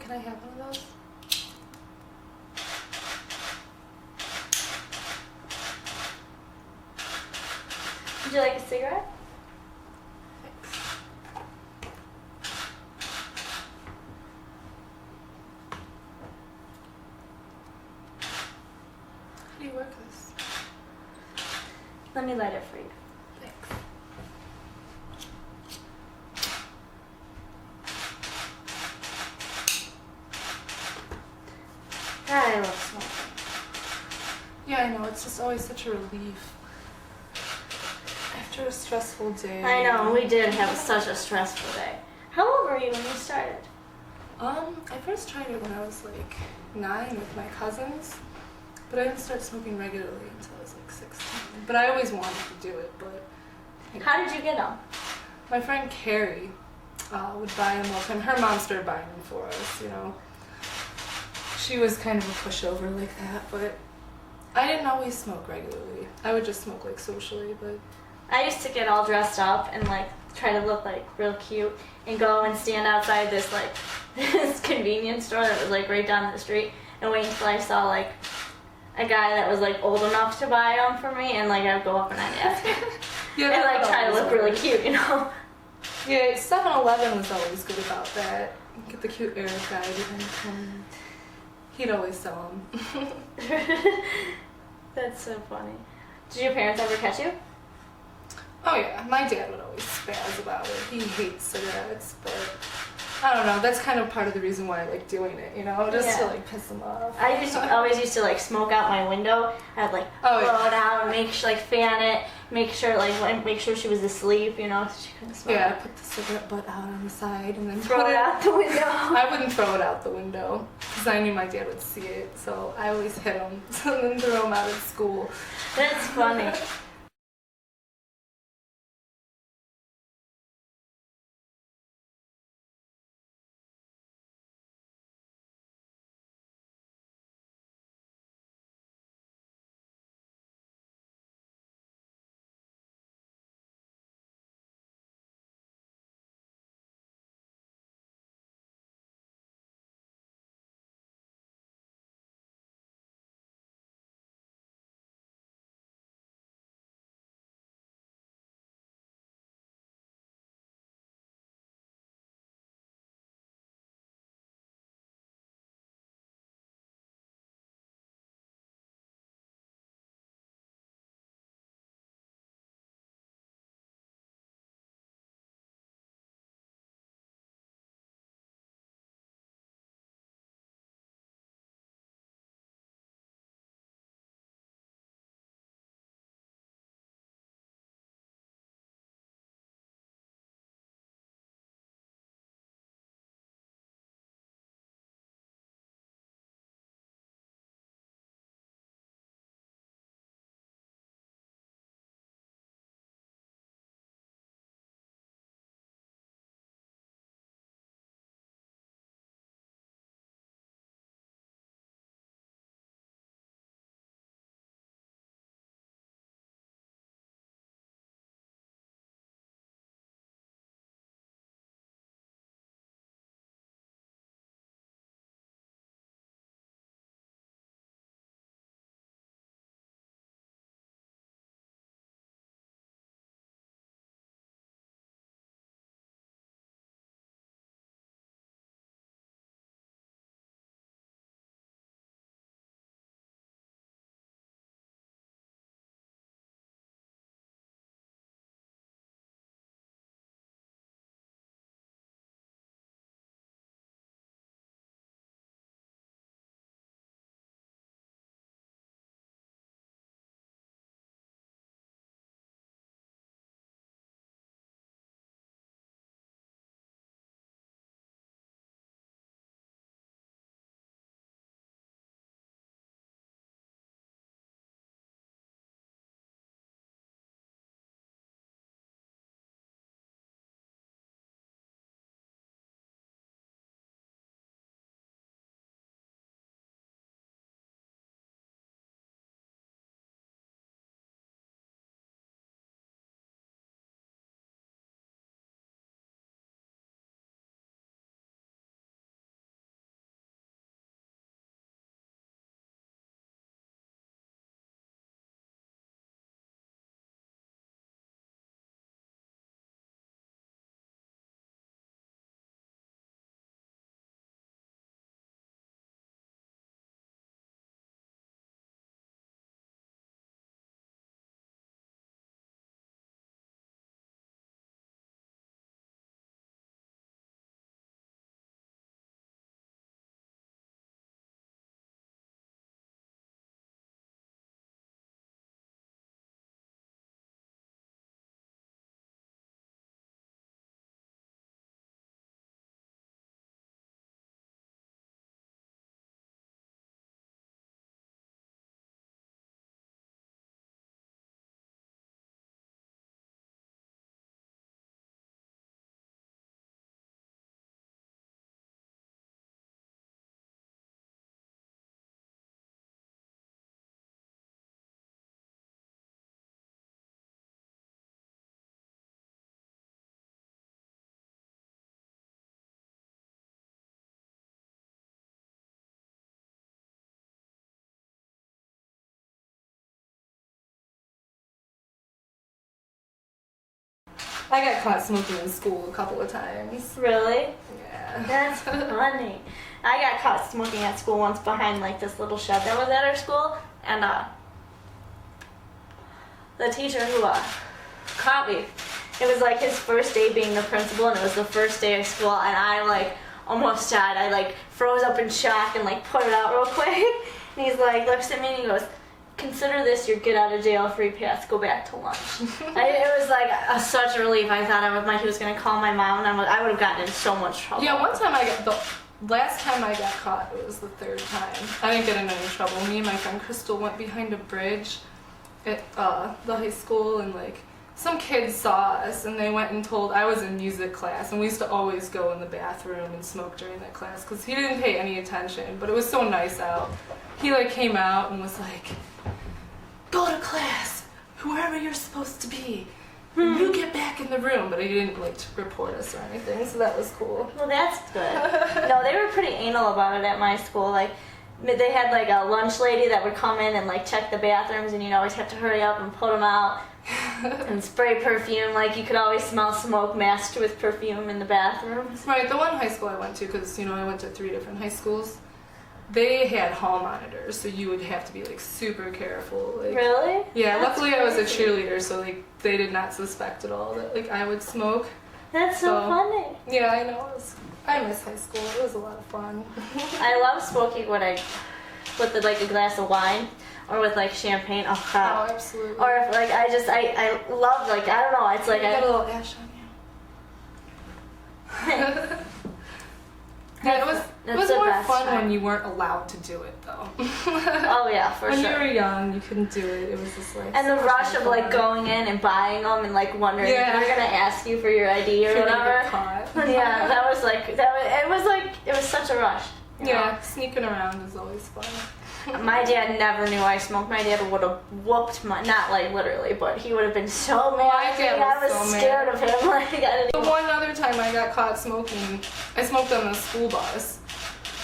Can I have one of those? Would you like a cigarette? Thanks. How do you work this? Let me light it for you. Thanks. God, I love smoking. Yeah, I know. It's just always such a relief. After a stressful day. I know, we did have such a stressful day. How old were you when you started? I first tried it when I was like 9 with my cousins, but I didn't start smoking regularly until I was like 16. But I always wanted to do it, but How did you get them? my friend Carrie would buy them all the time. Her mom started buying them for us, you know. She was kind of a pushover like that, but I didn't always smoke regularly. I would just smoke like socially, but I used to get all dressed up and like try to look like real cute and go and stand outside this like this convenience store that was like right down the street and wait until I saw like a guy that was like old enough to buy them for me and like I'd go up and I'd ask him yeah, and like that try to always look really worked. cute, you know. Yeah, 7-Eleven was always good about that. Get the cute Eric guy to come. He'd always sell them. That's so funny. Did your parents ever catch you? Oh yeah, my dad would always spaz about it. He hates cigarettes, but I don't know. That's kind of part of the reason why I like doing it, you know, just to Yeah. like piss him off. Always used to like smoke out my window. I'd like Oh, blow yeah. it out, make sure like fan it, make sure she was asleep, you know, so she couldn't smoke. Yeah, I put the cigarette butt out on the side and then Throw put it out the window. I wouldn't throw it out the window because I knew my dad would see it, so I always hit him and then throw him out of school. That's funny. I got caught smoking in school a couple of times. Really? Yeah. That's funny. I got caught smoking at school once behind like this little shed that was at our school, and the teacher who caught me, it was like his first day being the principal, and it was the first day of school, and I like almost died. I like froze up in shock and like put it out real quick. And he's like, looks at me and he goes, "Consider this your get out of jail free pass. Go back to lunch." It was like such a relief. I thought he was gonna call my mom, and I would have gotten in so much trouble. Yeah, the last time I got caught, it was the third time. I didn't get in any trouble. Me and my friend Crystal went behind a bridge at the high school, and like some kids saw us, and they went and told. I was in music class, and we used to always go in the bathroom and smoke during that class because he didn't pay any attention. But it was so nice out. He like came out and was like, "Go to class, whoever you're supposed to be. You get back in the room." But he didn't like report us or anything, so that was cool. Well, that's good. No, they were pretty anal about it at my school. Like, they had like a lunch lady that would come in and like check the bathrooms, and you'd always have to hurry up and put them out and spray perfume. Like, you could always smell smoke masked with perfume in the bathrooms. Right, the one high school I went to, because I went to 3 different high schools, they had hall monitors, so you would have to be like super careful. Like, Really? yeah, That's luckily I was a crazy. cheerleader, so like they did not suspect at all that like I would smoke. That's so funny. Yeah, I know. I miss high school. It was a lot of fun. I love smoking with like a glass of wine or with like champagne. Oh Oh, god. absolutely. Or if like I love like I don't know. It's like You got a little ash on you. Yeah, it was That's the more best fun time. when you weren't allowed to do it though. Oh yeah, for when sure. you were young, you couldn't do it. It was just like And the so rush much of like fun. going in and buying them and like wondering Yeah. if they're gonna ask you for your ID or If you're gonna whatever. get caught. Yeah, it was such a rush. you know? Yeah, sneaking around is always fun. My dad never knew I smoked. My dad would have whooped not like literally, but he would have been so mad. My dad I was was so scared mad. of him. Like I didn't The even... one other time I got caught smoking, I smoked on the school bus.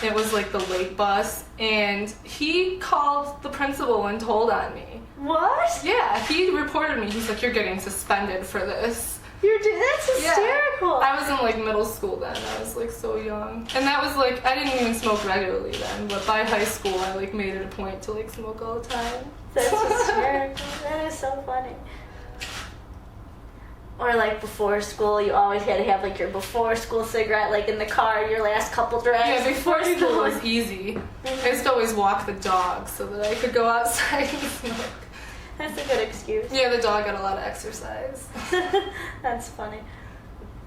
It was like the late bus, and he called the principal and told on me. What? Yeah, he reported me. He's like, "You're getting suspended for this." That's hysterical. I was in like middle school then. I was like so young. And that was like, I didn't even smoke regularly then, but by high school I like made it a point to like smoke all the time. That's hysterical. That is so funny. Or like before school, you always had to have like your before school cigarette like in the car, your last couple drags. Yeah, before school was easy. I used to always walk the dog so that I could go outside and smoke. That's a good excuse. Yeah, the dog got a lot of exercise. That's funny.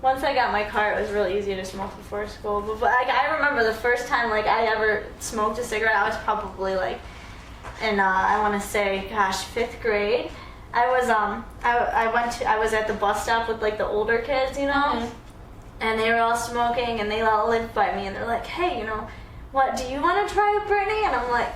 Once I got my car, it was really easy to smoke before school. But like, I remember the first time like I ever smoked a cigarette, I was probably like in I want to say, gosh, 5th grade. I was I was at the bus stop with like the older kids, you know, Mhm. and they were all smoking, and they all lived by me, and they're like, "Hey, what? Do you want to try it, Brittany?" And I'm like,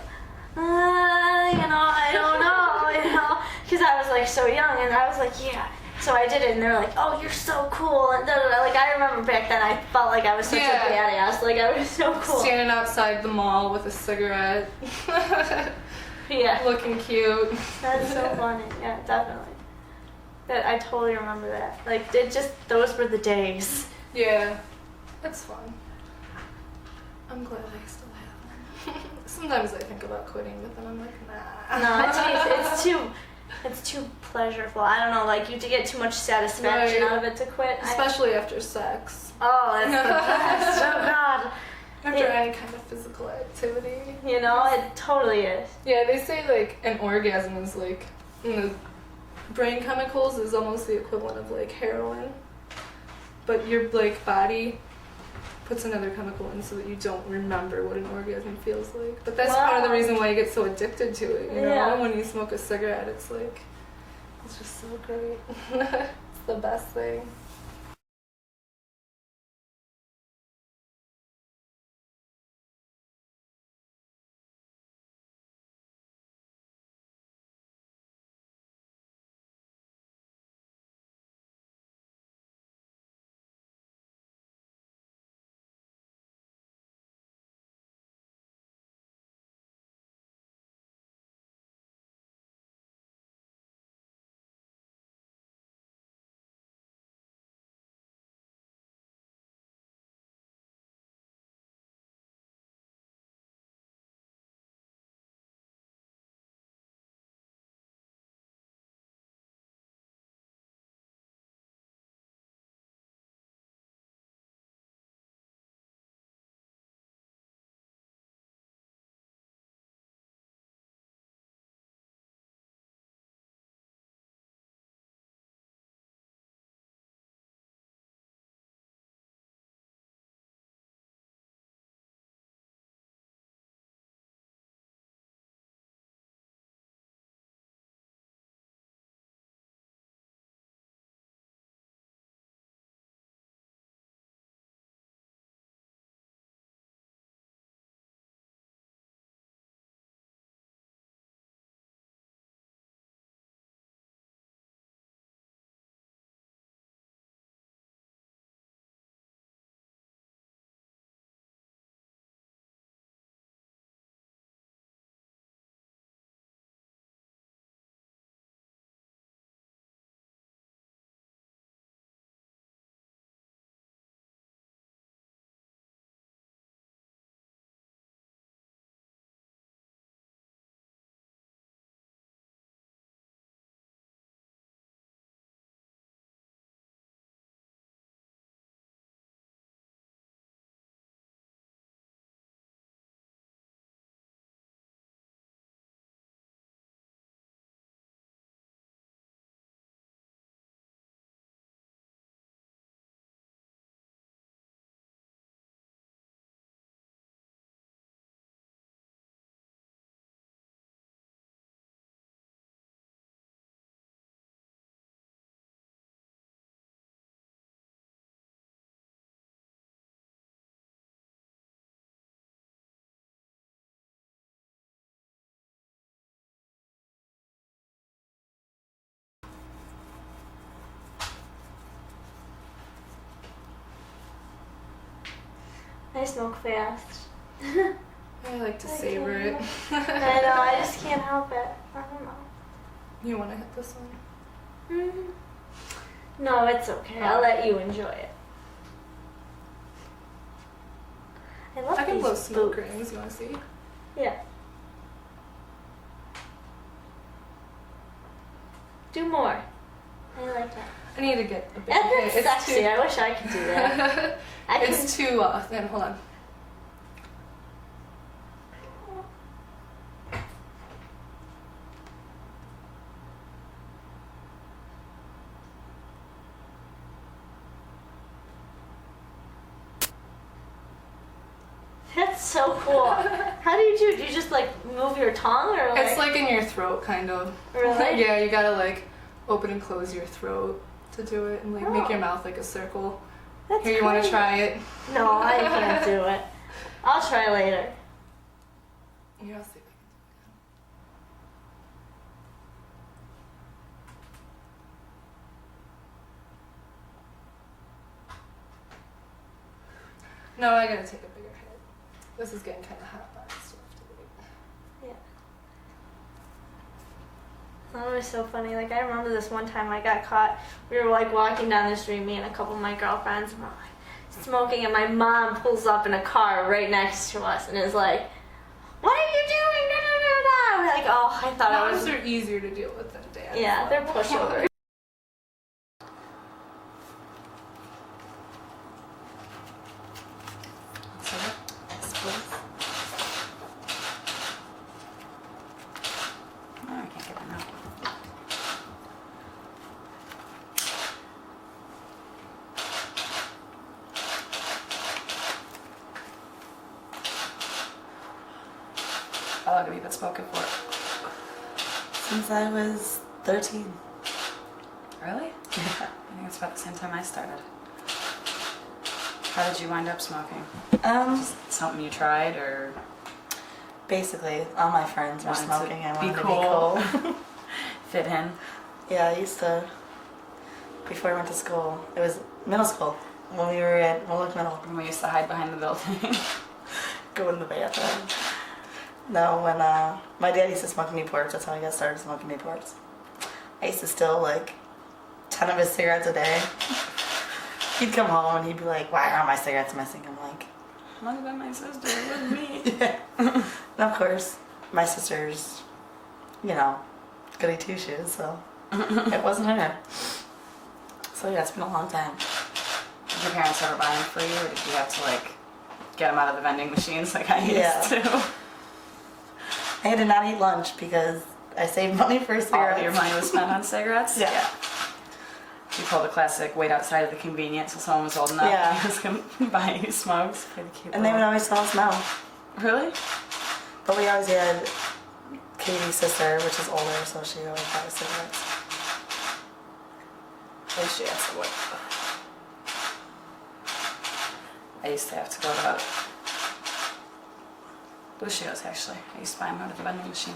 I don't know, because I was like so young, and I was like, yeah. So I did it, and they were like, "Oh, you're so cool," and da, da, da. Like I remember back then, I felt like I was such Yeah. a badass. Like I was so cool. Standing outside the mall with a cigarette. Yeah, Looking cute. that's so funny. Yeah, definitely. I totally remember that. Like those were the days. Yeah, that's fun. I'm glad I still have them. Sometimes I think about quitting, but then I'm like, nah. No, it's too pleasurable. I don't know, like you get too much satisfaction Right. out of it to quit. Especially after sex. Oh, that's the best. Oh God. After Yeah. any kind of physical activity. It totally is. Yeah, they say like an orgasm is like, the brain chemicals is almost the equivalent of like heroin. But your like body puts another chemical in so that you don't remember what an orgasm feels like. But that's part of the Wow. reason why you get so addicted to it, you know? Yeah. When you smoke a cigarette, it's like, it's just so great. It's the best thing. I smoke fast. I like to savor it. I know, I just can't help it. I don't know. You want to hit this one? No, it's okay. I'll let you enjoy it. I love I can these blow smoke boots. rings. You want to see? Yeah. Do more. I like that. I need to get a bit. And it's sexy. I wish I could do that. It's too thin. Hold on. That's so cool. How do you do it? Do you just like move your tongue or like? It's like in your throat, kind of. Really? Yeah, you gotta like open and close your throat to do it, and like make your mouth like a circle. That's Here, you want to crazy. try it? No, I can't do it. I'll try later. Here, I'll see if I can. No, I gotta take a bigger hit. This is getting kind of hot, but I still have to wait. Yeah. That was so funny. Like I remember this one time I got caught. We were like walking down the street, me and a couple of my girlfriends, and we're like smoking, and my mom pulls up in a car right next to us and is like, "What are you doing?" Da, da, da, da. We're like, "Oh, I thought I was." Moms are easier to deal with than dads. Yeah, they're pushovers. Oh, I can't get them out. How long have you been smoking for? Since I was 13. Really? Yeah. I think it's about the same time I started. How did you wind up smoking? Something you tried or Basically, all my friends were wanted smoking. I to wanted be to cool? be cool. Fit in? Yeah, I used to, before I went to school, it was middle school, when we were at Moloch Middle, When we used to hide behind the building. go in the bathroom. No, when my dad used to smoke Newports, that's how I got started smoking Newports. I used to steal like 10 of his cigarettes a day. He'd come home and he'd be like, "Why are all my cigarettes missing?" I'm like, Look at my sister with me. yeah. And of course, my sister's, you know, goody two shoes, so it wasn't her. So yeah, it's been a long time. Did your parents ever buy them for you, or did you have to like get them out of the vending machines like I Yeah. used to? I had to not eat lunch because I saved money for All cigarettes. of your money was spent on cigarettes? Yeah. You pulled the classic wait outside of the convenience till someone was old enough Yeah. and was going to buy you smokes for the cute And they would always tell us no. Really? But we always had Katie's sister, which is older, so she always bought us cigarettes. At least she had some wood. I used to have to go to Lucio's actually. I used to buy them out of the vending machine.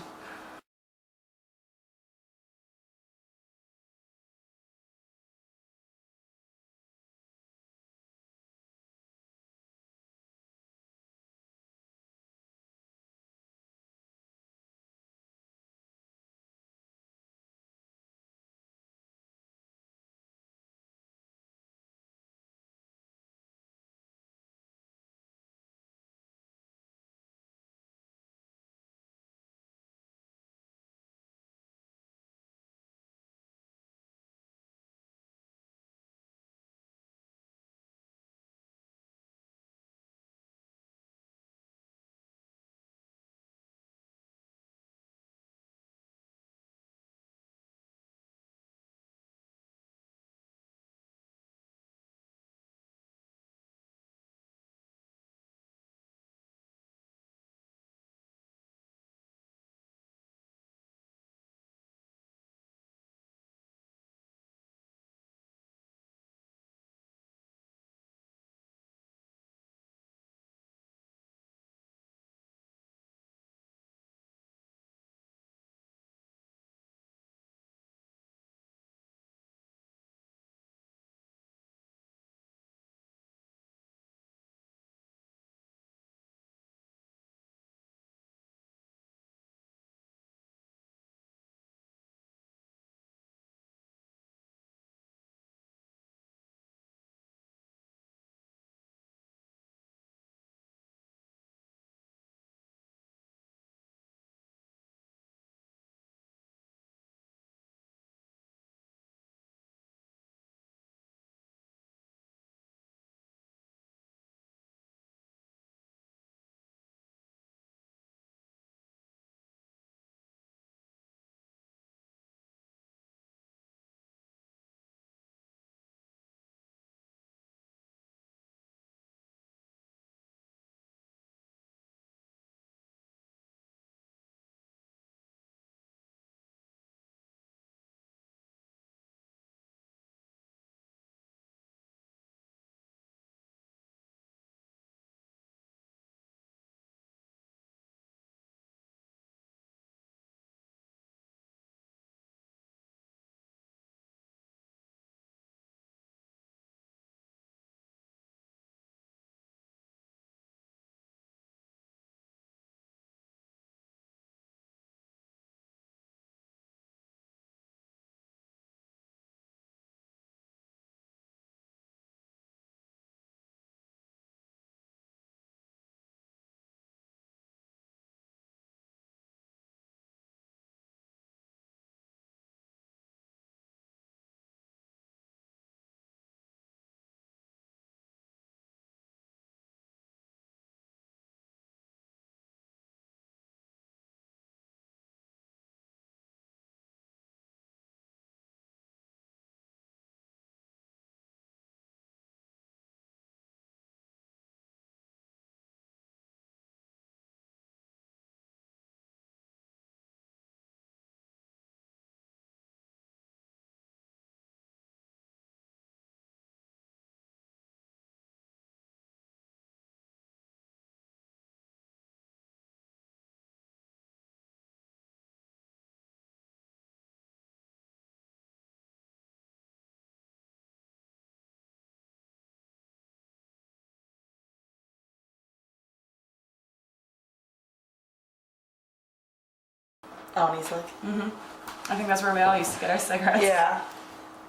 Oh, and he's like, I think that's where we all used to get our cigarettes. yeah.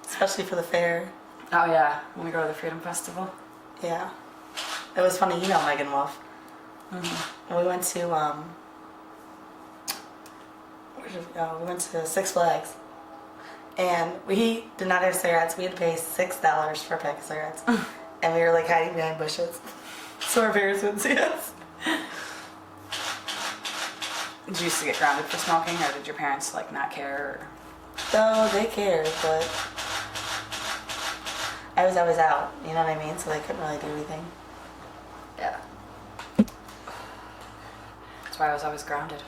Especially for the fair. Oh yeah, when we go to the Freedom Festival. Yeah. It was funny, you know Megan Wolf. And we went to, where did we go? We went to Six Flags. And we did not have cigarettes. We had to pay $6 for a pack of cigarettes. And we were like hiding behind bushes. So our parents wouldn't see us. Did you used to get grounded for smoking, or did your parents like not care? Or... So they cared, but I was always out, you know what I mean? So they couldn't really do anything. Yeah. That's why I was always grounded.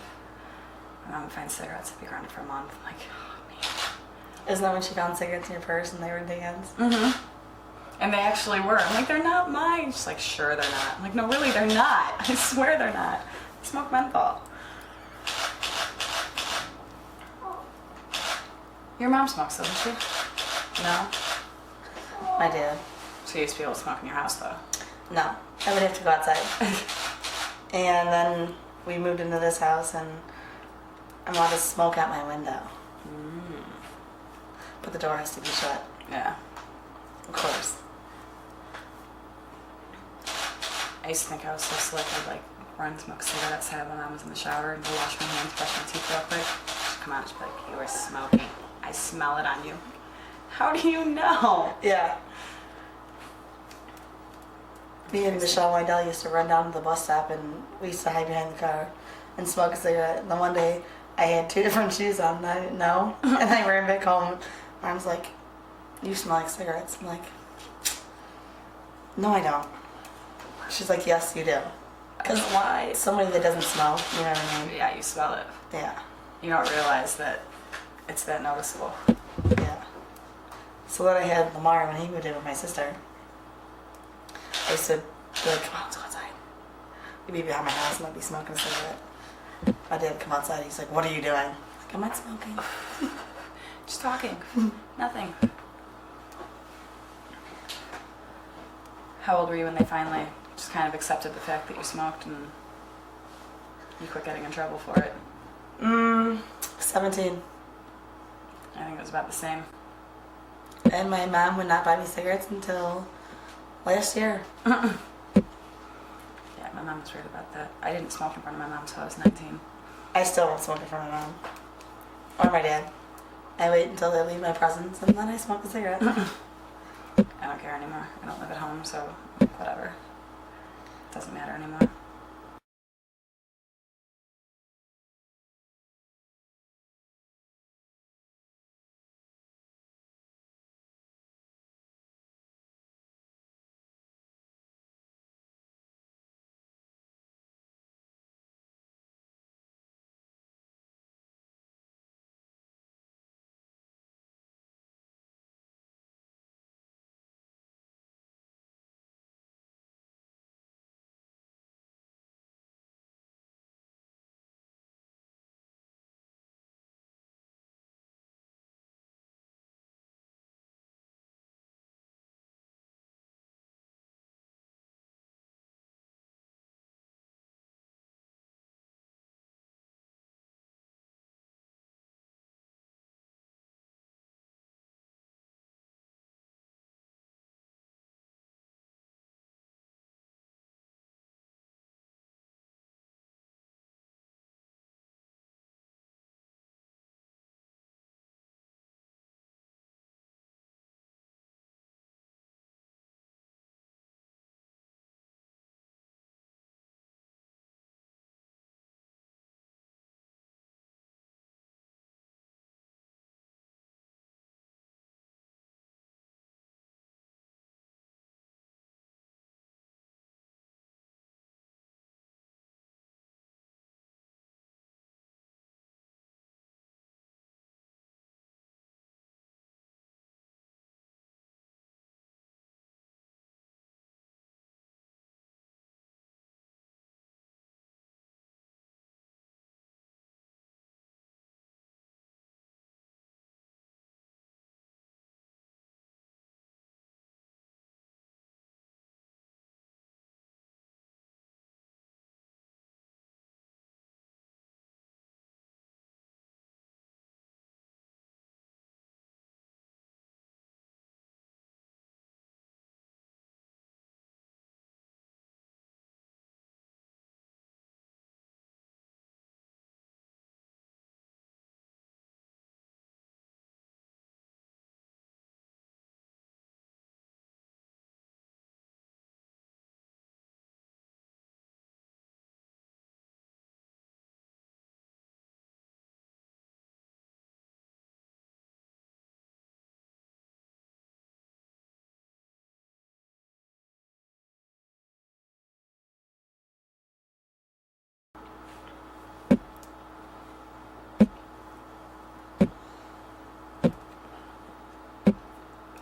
My mom would find cigarettes, I'd be grounded for a month. I'm like, oh man. Isn't that when she found cigarettes in your purse and they were in Dan's? And they actually were. I'm like, they're not mine. She's like, sure they're not. I'm like, no, really, they're not. I swear they're not. I smoke menthol. Your mom smokes, doesn't she? No? My dad. So you used to be able to smoke in your house, though? No, I would have to go outside. And then we moved into this house and I'm allowed to smoke out my window. But the door has to be shut, Yeah. of course. I used to think I was so slick. I'd like run and smoke cigarettes when I was in the shower and go wash my hands, brush my teeth real quick. She'd come out and she'd be like, you are smoking. I smell it on you. How do you know? Yeah. Me and Michelle Wendell used to run down to the bus stop and we used to hide behind the car and smoke a cigarette. And then one day I had 2 different shoes on and I didn't know. And I ran back home. Mom's like, you smell like cigarettes. I'm like, no, I don't. She's like, yes, you do. Because why? Somebody that doesn't smell, you know what I mean? Yeah, you smell it. Yeah. You don't realize that it's that noticeable. Yeah. So then I had Lamar when he moved in with my sister. I used to be like, come on, let's go outside. He'd be behind my house and I'd be smoking a cigarette. My dad would come outside, he's like, what are you doing? I'm like, I'm not smoking. Just talking. Nothing. How old were you when they finally just kind of accepted the fact that you smoked and you quit getting in trouble for it? 17. I think it was about the same. And my mom would not buy me cigarettes until last year. Yeah, my mom was weird about that. I didn't smoke in front of my mom until I was 19. I still won't smoke in front of my mom. Or my dad. I wait until they leave my presence and then I smoke a cigarette. I don't care anymore. I don't live at home, so whatever. It doesn't matter anymore.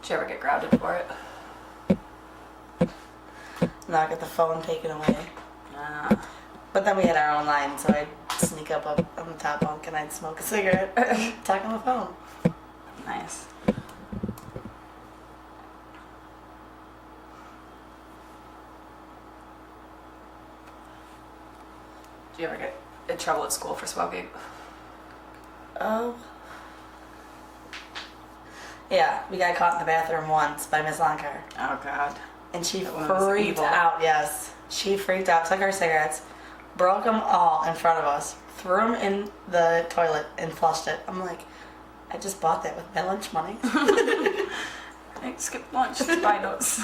Did you ever get grounded for it? No, I got the phone taken away. But then we had our own line, so I'd sneak up on the top bunk and I'd smoke a cigarette, talk on the phone. Nice. Did you ever get in trouble at school for smoking? Oh. Yeah, we got caught in the bathroom once by Miss Loncar. Oh God. And she That woman was freaked evil. out, yes. She freaked out, took our cigarettes, broke them all in front of us, threw them in the toilet, and flushed it. I'm like, I just bought that with my lunch money. I skipped lunch to buy those.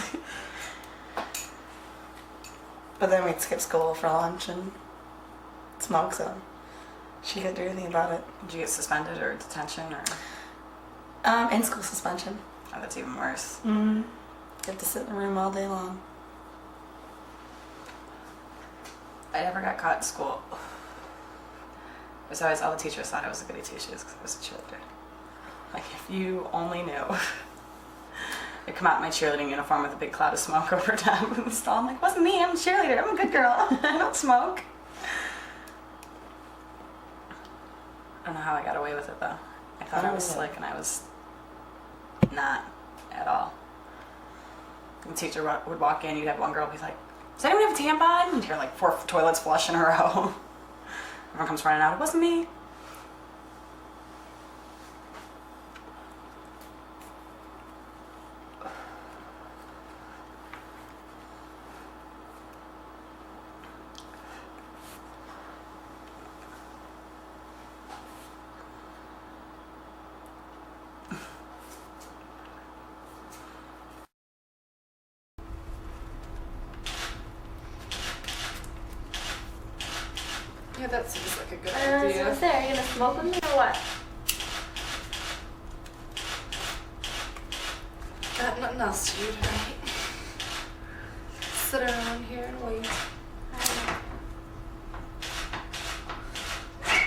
But then we'd skip school for lunch and smoke, so she couldn't do anything about it. Did you get suspended or detention or? In school suspension. Oh, that's even worse. Mm-hmm. You have to sit in the room all day long. I never got caught in school. It was always all the teachers thought I was a goody two shoes because I was a cheerleader. Like if you only knew. I'd come out in my cheerleading uniform with a big cloud of smoke over top of the stall. I'm like, it wasn't me, I'm a cheerleader, I'm a good girl. I don't smoke. I don't know how I got away with it though. I thought I was slick and I was not at all. The teacher would walk in, you'd have one girl be like, does anyone have a tampon? And you're like 4 toilets flush in a row. Everyone comes running out, it wasn't me. Yeah, that seems like a good I was idea. gonna say, are you gonna smoke with me or what? Got nothing else to do tonight. Sit around here and wait.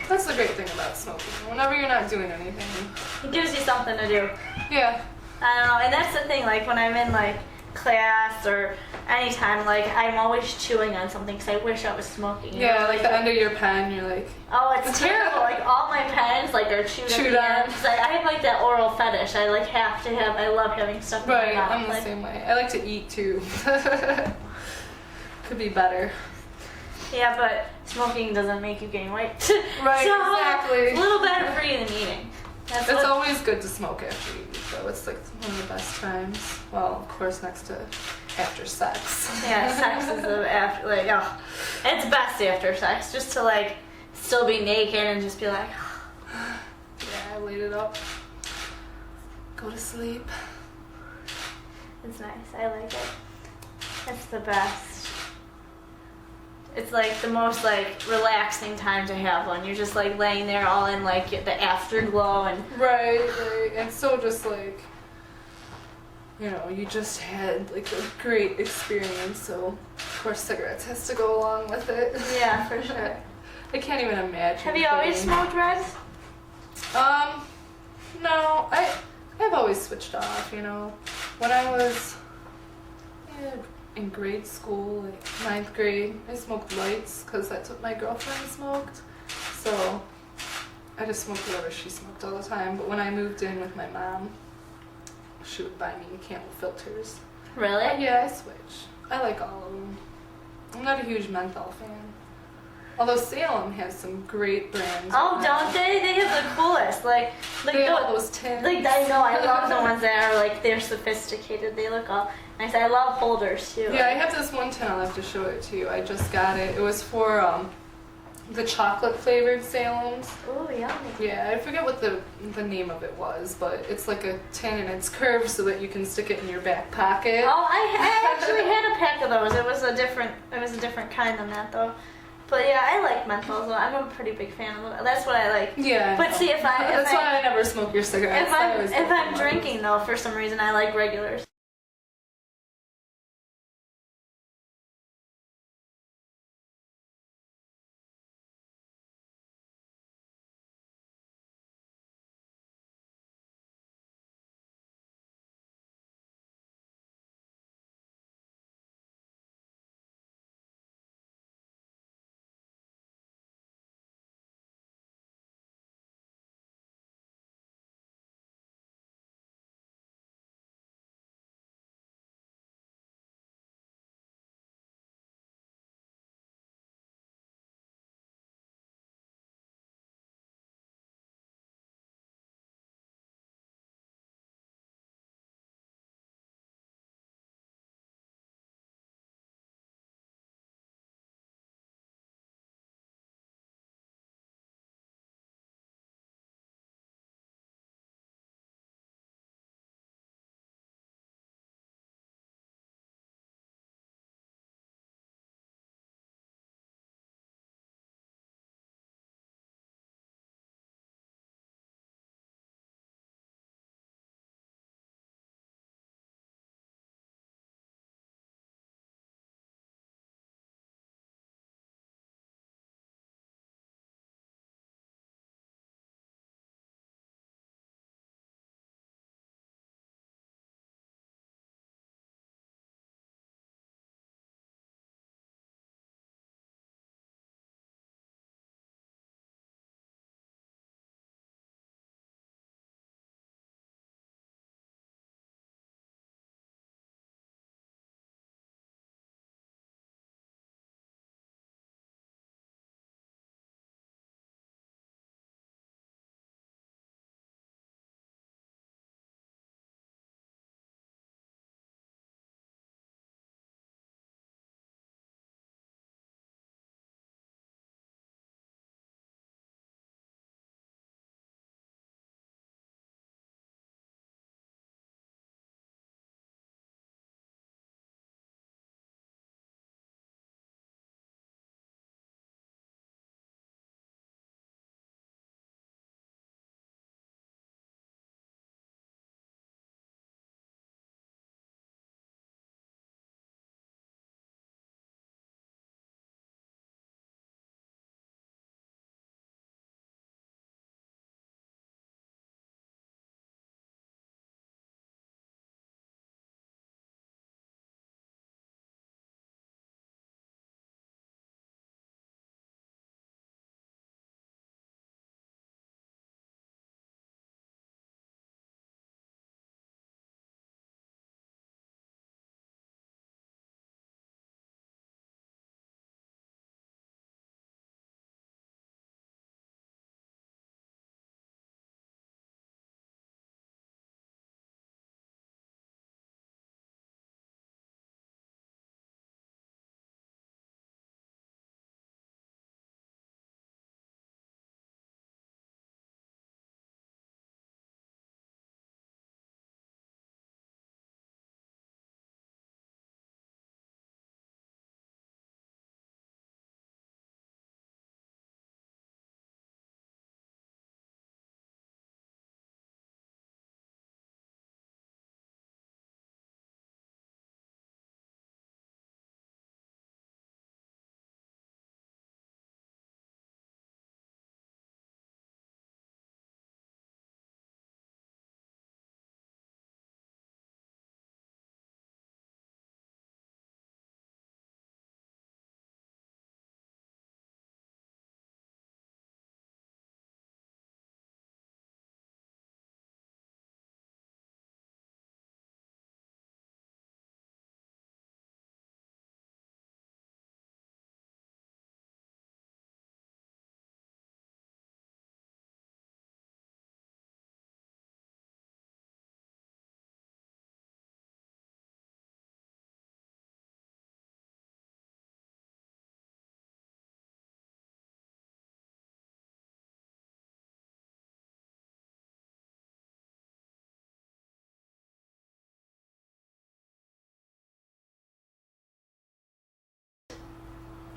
That's the great thing about smoking. Whenever you're not doing anything. It gives you something to do. Yeah. I don't know, and that's the thing, like when I'm in like class or anytime, like I'm always chewing on something because I wish I was smoking. Yeah, like the end of your pen, you're like, Oh, it's terrible. Like all my pens like are chewed Chewed at the on. end. 'Cause I have like that oral fetish. I like have to have. I love having stuff in right, my mouth. I'm the Like, same way. I like to eat too. Could be better. yeah, but smoking doesn't make you gain weight. Right, so, exactly. It's a little better for you than eating. That's It's what, always good to smoke after you eat, though. It's like one of the best times. Well, of course, next to after sex. yeah, sex is the after like oh, it's best after sex just to like still be naked and just be like. Yeah, I laid it up. Go to sleep. It's nice. I like it. It's the best. It's like the most like relaxing time to have one. You're just like laying there all in like the afterglow and Right, right. And so just like, you know, you just had like a great experience, so of course cigarettes has to go along with it. yeah, for sure. I can't even imagine. Have you always quitting. smoked Reds? No, I've always switched off, you know. When I was in grade school, like 9th grade, I smoked lights because that's what my girlfriend smoked. So I just smoked whatever she smoked all the time. But when I moved in with my mom, she would buy me Camel filters. Really? Yeah, I switched. I like all of them. I'm not a huge menthol fan. Although Salem has some great brands. Oh, don't they? They have the coolest. Like They have all the, those tins. like I know. I love the ones that are like they're sophisticated. They look all nice. I love holders too. Yeah, I have this one tin. I'll have to show it to you. I just got it. It was for the chocolate flavored Salem's. Ooh, yummy. Yeah, I forget what the name of it was, but it's like a tin and it's curved so that you can stick it in your back pocket. Oh, I actually had a pack of those. It was a different kind than that though. But yeah, I like menthols. Though. I'm a pretty big fan of them. That's what I like. Yeah. But see, That's why I never smoke your cigarettes. I always if go for I'm those. drinking though, for some reason I like regulars.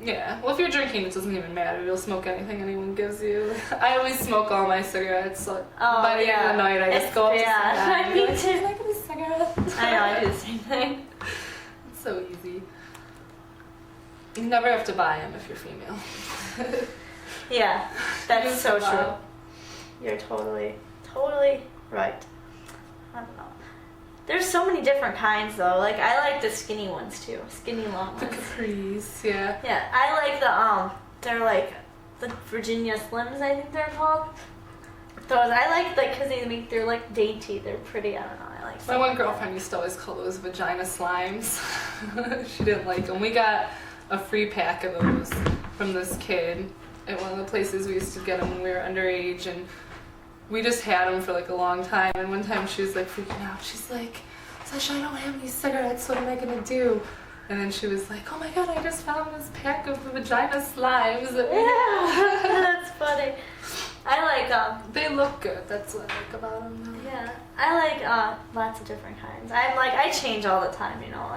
Yeah. Well, if you're drinking, it doesn't even matter. You'll smoke anything anyone gives you. I always smoke all my cigarettes. So by the end of the night, I just It's go up to bad. somebody, Me like, too. "Can I get a cigarette?" I know, I do the same thing. It's so easy. You never have to buy them if you're female. Yeah, that's Just so go true. out. You're totally right. I don't know. There's so many different kinds though. Like I like the skinny ones too. Skinny long The ones. capris, yeah. Yeah, I like they're like the Virginia Slims, I think they're called. Those I like because they're like dainty. They're pretty. I don't know. I like. My stuff one like that. girlfriend used to always call those vagina slimes. She didn't like them. We got a free pack of those from this kid at one of the places we used to get them when we were underage, and we just had them for like a long time. And one time she was like freaking out. She's like, "Sasha, I don't have any cigarettes. What am I gonna do?" And then she was like, "Oh my god, I just found this pack of vagina slimes." Yeah, that's funny. I like They look good. That's what I like about them. Yeah, I like lots of different kinds. I change all the time, you know.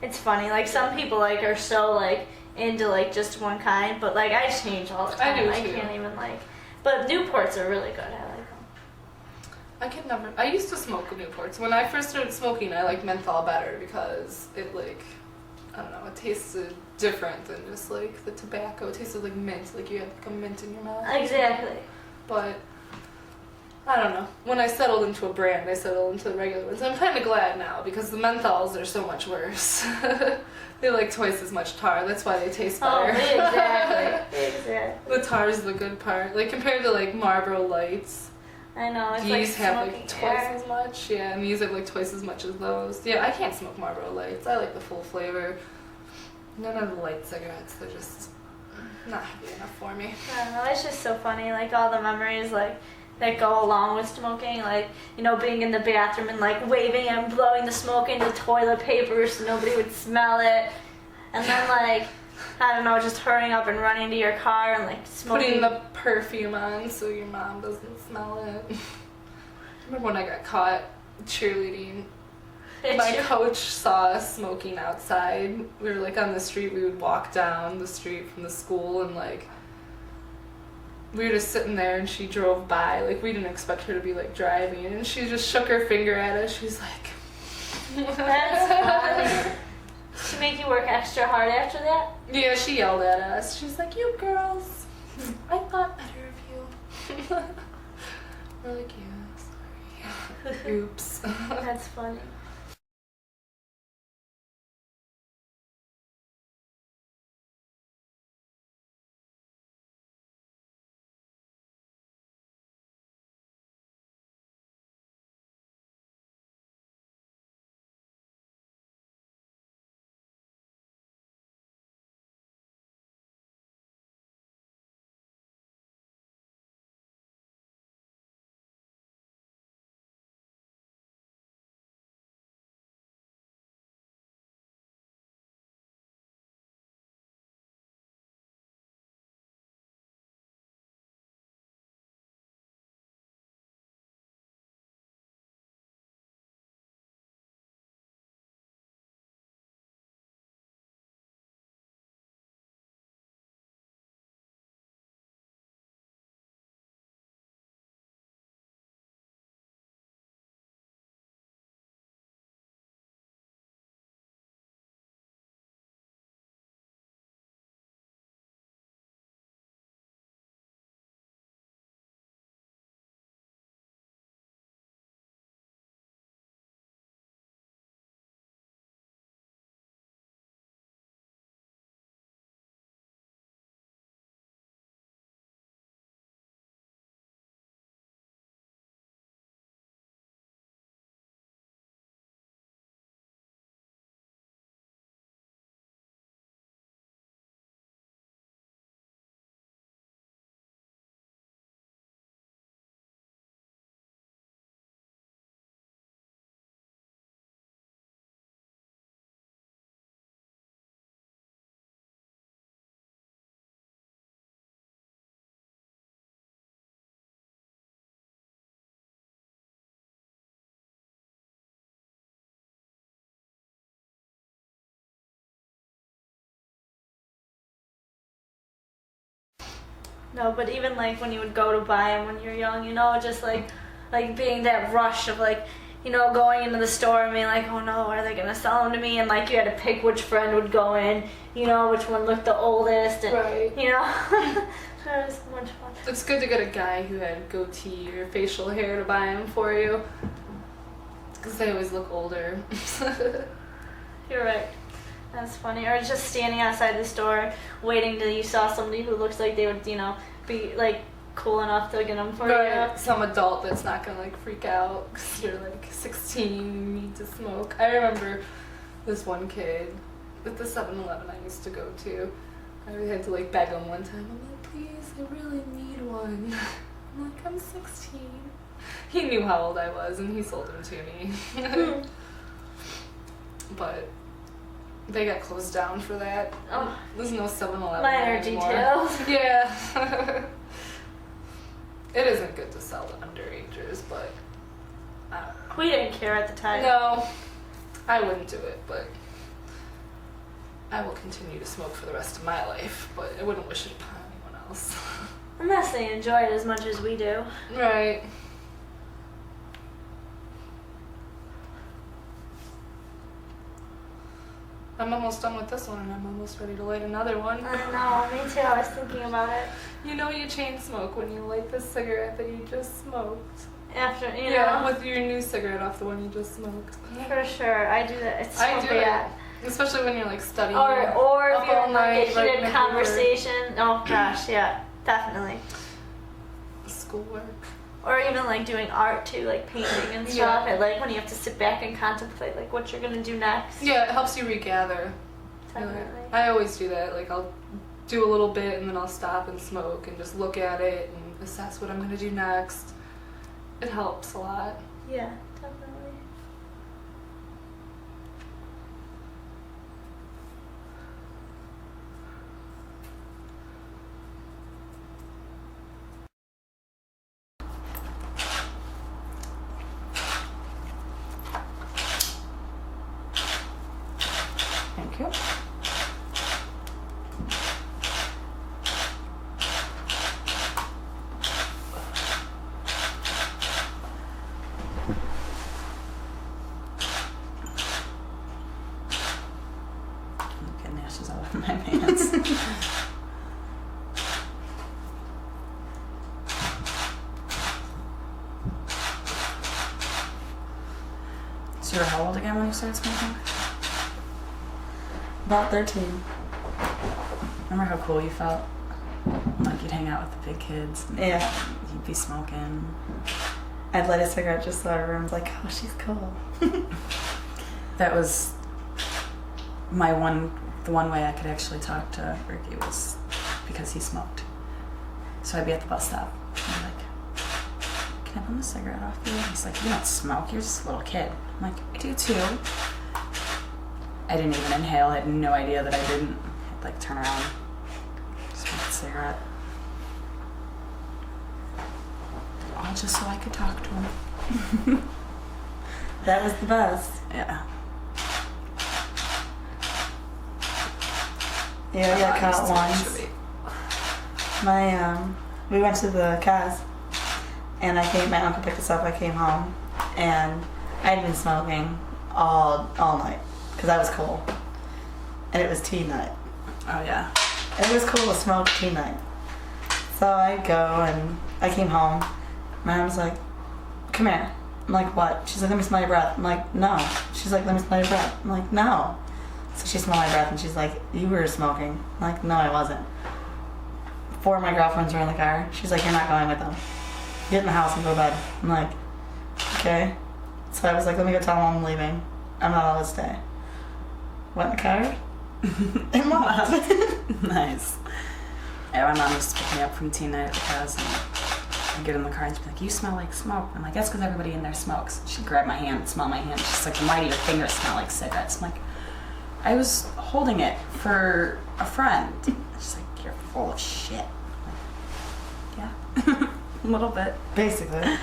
It's funny. Like some people like are so like into like just one kind, but like I change all the I time. do, I too. can't even like. But Newports are really good. I like them. I could never. I used to smoke Newports. When I first started smoking, I liked menthol better because it like, I don't know, it tasted different than just like the tobacco. It tasted like mint, like you had like a mint in your mouth. Exactly. But I don't know. When I settled into a brand, I settled into the regular ones. I'm kind of glad now because the menthols are so much worse. They like twice as much tar. That's why they taste Oh, better. exactly. The tar is the good part. Like compared to like Marlboro Lights. I know. It's These like have smoking like twice air. as much, yeah, and these have like twice as much as those. Yeah, I can't smoke Marlboro Lights. I like the full flavor. None of the light cigarettes, they're just not heavy enough for me. I don't know, it's just so funny, like all the memories like that go along with smoking, like, you know, being in the bathroom and like waving and blowing the smoke into toilet paper so nobody would smell it. And then like, I don't know, just hurrying up and running to your car and like smoking. Putting the perfume on so your mom doesn't smell it. Remember when I got caught cheerleading? My coach saw us smoking outside. We were like on the street. We would walk down the street from the school and like we were just sitting there and she drove by. Like we didn't expect her to be like driving and she just shook her finger at us. She's like That's funny. She make you work extra hard after that? Yeah, she yelled at us. She's like, "You girls, I thought better of you." We're like, "Yeah, sorry." Oops. That's funny. No, but even like when you would go to buy them when you're young, you know, just like being that rush of like, you know, going into the store and being like, oh no, are they gonna sell them to me? And like you had to pick which friend would go in, you know, which one looked the oldest, and Right. you know, that was so much fun. It's good to get a guy who had goatee or facial hair to buy them for you. Because they always look older. You're right. That's funny. Or just standing outside the store waiting till you saw somebody who looks like they would, you know, be like cool enough to get them for Right. you. Some adult that's not gonna like freak out because you're like 16, you need to smoke. I remember this one kid at the 7-Eleven I used to go to. I had to like beg him one time. I'm like, please, I really need one. I'm like, I'm 16. He knew how old I was and he sold them to me. But they got closed down for that. Oh, There's no 7-Eleven minor anymore. details. Yeah. It isn't good to sell to underagers, but I don't know. We didn't care at the time. No, I wouldn't do it, but I will continue to smoke for the rest of my life, but I wouldn't wish it upon anyone else. Unless they enjoy it as much as we do. Right. I'm almost done with this one and I'm almost ready to light another one. I know, me too. I was thinking about it. You know you chain smoke when you light the cigarette that you just smoked. After, you Yeah, know. with your new cigarette off the one you just smoked. For sure. I do that. It's so I do bad. it. Especially when you're like studying. Or up if you're all in night, like a writing heated a paper. conversation. Oh gosh, yeah, definitely. Schoolwork. Or even like doing art too, like painting and stuff. Yeah. And like when you have to sit back and contemplate like what you're gonna do next. Yeah, it helps you regather. Definitely. I always do that. Like I'll do a little bit and then I'll stop and smoke and just look at it and assess what I'm gonna do next. It helps a lot. Yeah, definitely. Thank you. I'm getting ashes all over my pants. So you were how old again when you started smoking? About 13. Remember how cool you felt? Like you'd hang out with the big kids. And Yeah. you'd be smoking. I'd light a cigarette just so everyone's like, oh, she's cool. That was the one way I could actually talk to Ricky was because he smoked. So I'd be at the bus stop and I'd be like, can I bum a cigarette off you? He's like, you don't smoke, you're just a little kid. I'm like, I do too. I didn't even inhale, I had no idea that I didn't. I'd like turn around, smoke a cigarette. All just so I could talk to him. That was the best. Yeah. Yeah, we got I used caught to once. masturbate. We went to the Cas, and my uncle picked us up, I came home, and I had been smoking all night, because I was cool. And it was tea night. Oh yeah. And it was cool to smoke tea night. So I go, and I came home, my mom's like, come here. I'm like, what? She's like, let me smell your breath. I'm like, no. She's like, let me smell your breath. I'm like, no. So she smelled my breath, and she's like, you were smoking. I'm like, no, I wasn't. 4 of my girlfriends were in the car. She's like, you're not going with them. Get in the house and go to bed. I'm like, okay. So I was like, let me go tell mom I'm leaving. I'm not allowed to stay. Went in the car and left. Nice. Yeah, my mom used to pick me up from teen night at the house and I'd get in the car and she'd be like, you smell like smoke. I'm like, that's because everybody in there smokes. She'd grab my hand and smell my hand. She's like, why do your fingers smell like cigarettes? I'm like, I was holding it for a friend. She's like, you're full of shit. I'm like, yeah, a little bit. Basically.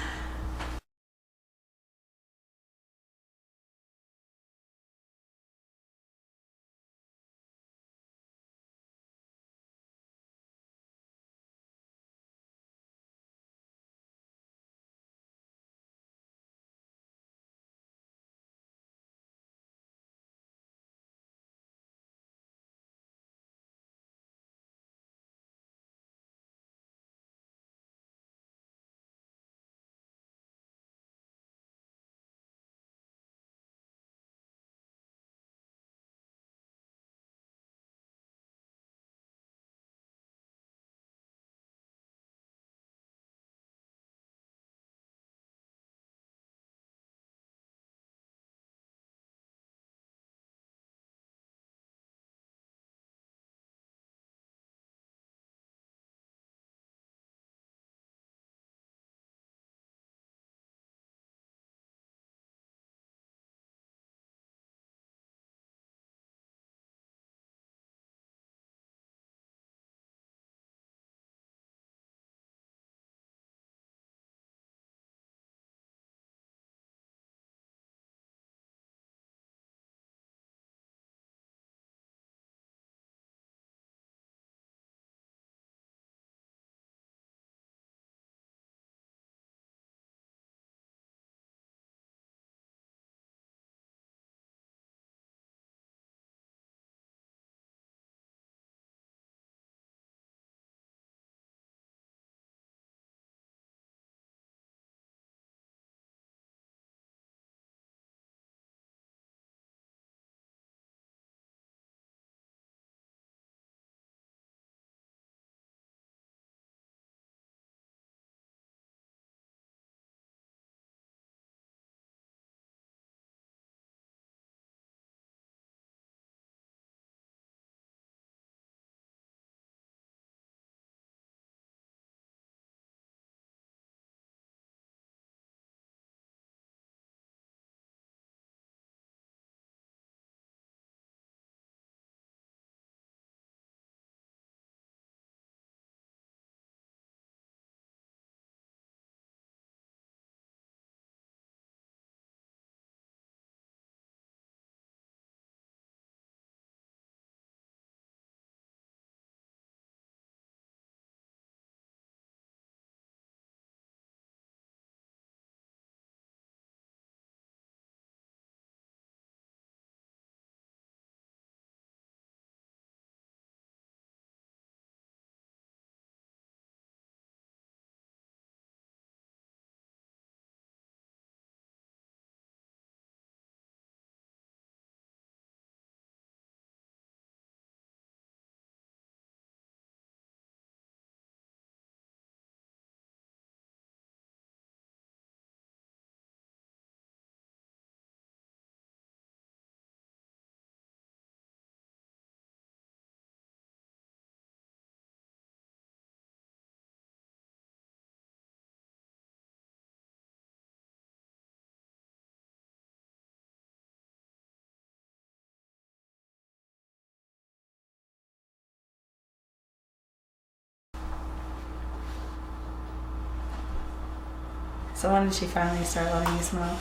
So when did she finally start letting you smoke?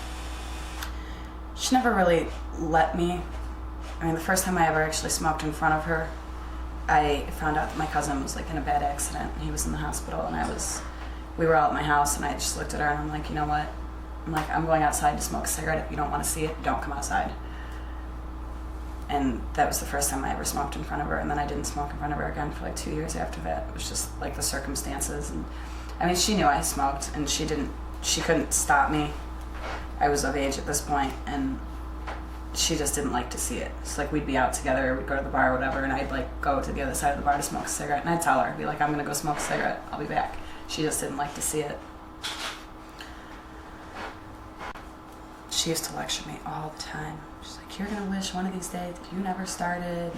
She never really let me. I mean, the first time I ever actually smoked in front of her, I found out that my cousin was like in a bad accident. He was in the hospital, and we were all at my house, and I just looked at her and I'm like, you know what? I'm like, I'm going outside to smoke a cigarette. If you don't want to see it, don't come outside. And that was the first time I ever smoked in front of her, and then I didn't smoke in front of her again for like 2 years after that. It was just like the circumstances, and I mean, she knew I smoked, and she couldn't stop me. I was of age at this point, and she just didn't like to see it. It's like we'd be out together, we'd go to the bar or whatever, and I'd like go to the other side of the bar to smoke a cigarette, and I'd tell her, I'd be like, I'm gonna go smoke a cigarette, I'll be back. She just didn't like to see it. She used to lecture me all the time. She's like, you're gonna wish one of these days that you never started.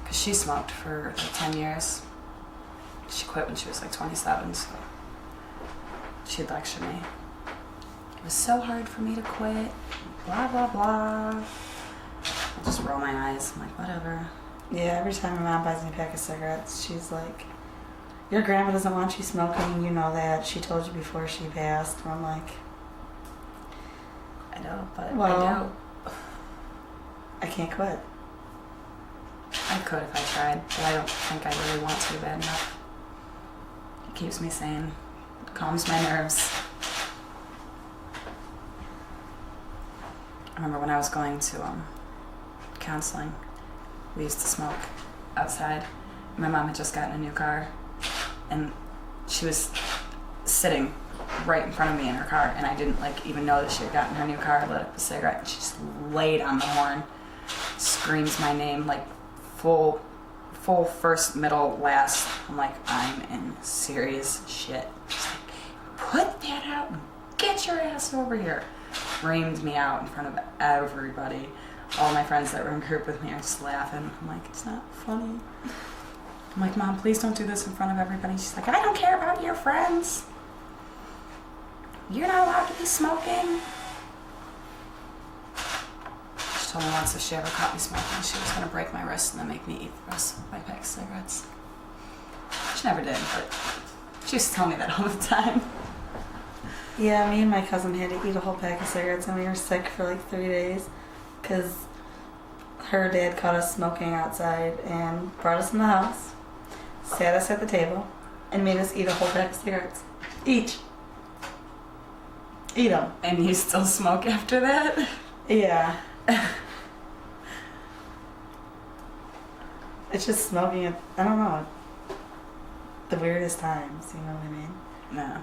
Because she smoked for like 10 years. She quit when she was like 27, so she'd lecture me. It was so hard for me to quit, blah, blah, blah. I just roll my eyes. I'm like, whatever. Yeah, every time my mom buys me a pack of cigarettes, she's like, your grandma doesn't want you smoking, you know that. She told you before she passed. And I'm like, I know, but well, I do. I can't quit. I could if I tried, but I don't think I really want to bad enough. It keeps me sane. It calms my nerves. I remember when I was going to counseling, we used to smoke outside. My mom had just gotten a new car, and she was sitting right in front of me in her car, and I didn't like even know that she had gotten her new car. Lit up a cigarette, and she just laid on the horn, screams my name like full first, middle, last. I'm like, I'm in serious shit. She's like, put that out and get your ass over here. Framed me out in front of everybody. All my friends that were in group with me are just laughing. I'm like, it's not funny. I'm like, Mom, please don't do this in front of everybody. She's like, I don't care about your friends. You're not allowed to be smoking. She told me once if she ever caught me smoking, she was going to break my wrist and then make me eat the rest of my pack of cigarettes. She never did, but she used to tell me that all the time. Yeah, me and my cousin had to eat a whole pack of cigarettes, and we were sick for like 3 days because her dad caught us smoking outside and brought us in the house, sat us at the table, and made us eat a whole pack of cigarettes. Each. Eat them. And you still smoke after that? Yeah. It's just smoking at, I don't know, the weirdest times, you know what I mean? No.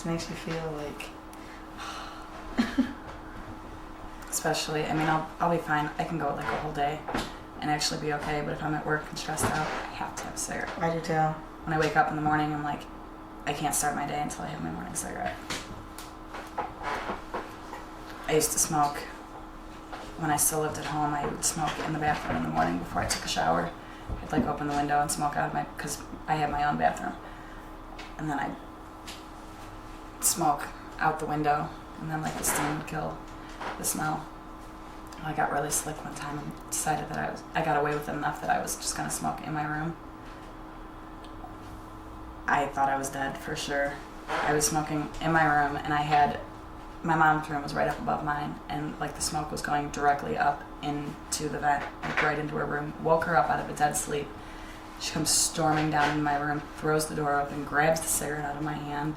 just makes you feel like. Especially, I mean, I'll be fine. I can go like a whole day and actually be okay. But if I'm at work and stressed out, I have to have a cigarette. I do too. When I wake up in the morning, I'm like, I can't start my day until I have my morning cigarette. I used to smoke when I still lived at home. I would smoke in the bathroom in the morning before I took a shower. I'd like open the window and smoke out of my, because I had my own bathroom. And then I'd smoke out the window, and then like the steam would kill the smell. I got really slick one time and decided that I got away with it enough that I was just gonna smoke in my room. I thought I was dead for sure. I was smoking in my room, and my mom's room was right up above mine, and like the smoke was going directly up into the vent, like right into her room. Woke her up out of a dead sleep. She comes storming down into my room, throws the door open, grabs the cigarette out of my hand,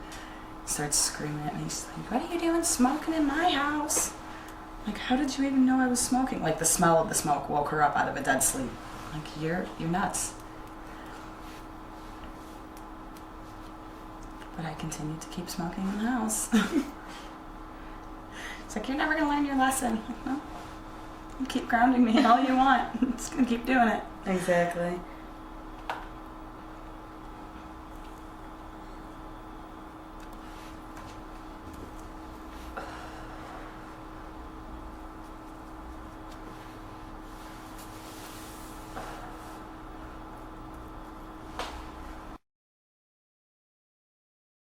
starts screaming at me. She's like, "What are you doing smoking in my house?" Like, how did you even know I was smoking? Like, the smell of the smoke woke her up out of a dead sleep. Like, you're nuts. But I continued to keep smoking in the house. It's like, you're never gonna learn your lesson. Like, no, you keep grounding me all you want. I'm just gonna keep doing it. Exactly.